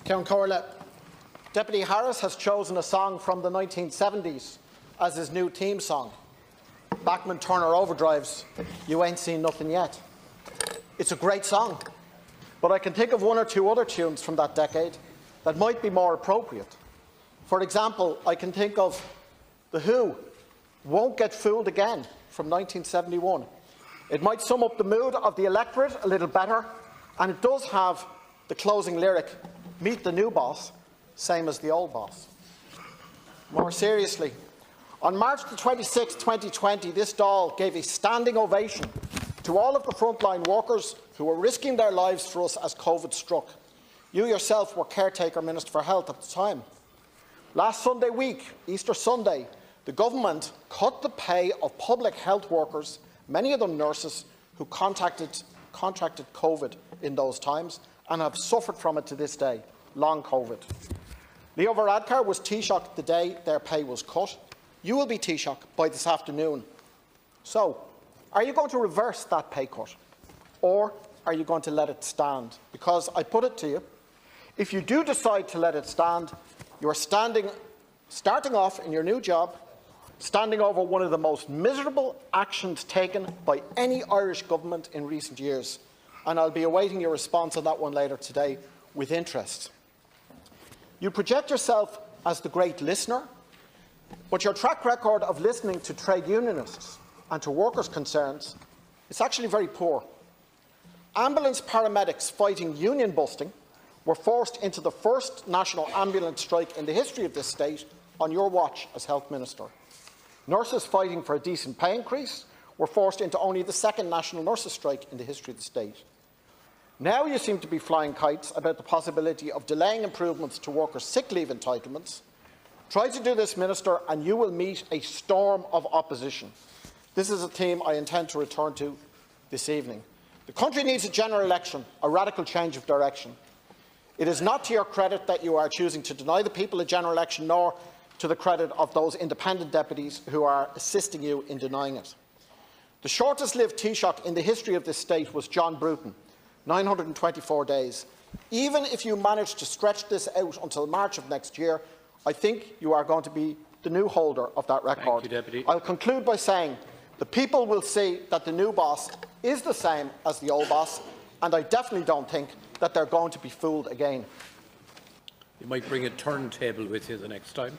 Count Corlett. Deputy Harris has chosen a song from the 1970s as his new theme song. Bachman Turner Overdrive's You Ain't Seen Nothing Yet. It's a great song, but I can think of one or two other tunes from that decade that might be more appropriate. For example, I can think of The Who, Won't Get Fooled Again, from 1971. It might sum up the mood of the electorate a little better, and it does have the closing lyric, meet the new boss, same as the old boss. More seriously, on March the 26th, 2020, this Dáil gave a standing ovation to all of the frontline workers who were risking their lives for us as COVID struck. You yourself were Caretaker Minister for Health at the time. Last Sunday week, Easter Sunday, the government cut the pay of public health workers, many of them nurses, who contracted COVID in those times and have suffered from it to this day, long COVID. Leo Varadkar was Taoiseach the day their pay was cut. You will be Taoiseach by this afternoon. So, are you going to reverse that pay cut? Or are you going to let it stand? Because I put it to you, if you do decide to let it stand, you are starting off in your new job, standing over one of the most miserable actions taken by any Irish government in recent years. And I'll be awaiting your response on that one later today with interest. You project yourself as the great listener, but your track record of listening to trade unionists and to workers' concerns is actually very poor. Ambulance paramedics fighting union busting were forced into the first national ambulance strike in the history of this state on your watch as Health Minister. Nurses fighting for a decent pay increase were forced into only the second national nurses' strike in the history of the state. Now you seem to be flying kites about the possibility of delaying improvements to workers' sick leave entitlements. Try to do this, Minister, and you will meet a storm of opposition. This is a theme I intend to return to this evening. The country needs a general election, a radical change of direction. It is not to your credit that you are choosing to deny the people a general election, nor to the credit of those independent deputies who are assisting you in denying it. The shortest-lived Taoiseach in the history of this state was John Bruton, 924 days. Even if you manage to stretch this out until March of next year, I think you are going to be the new holder of that record. Thank you, Deputy. I'll conclude by saying the people will see that the new boss is the same as the old boss, and I definitely don't think that they're going to be fooled again. You might bring a turntable with you the next time.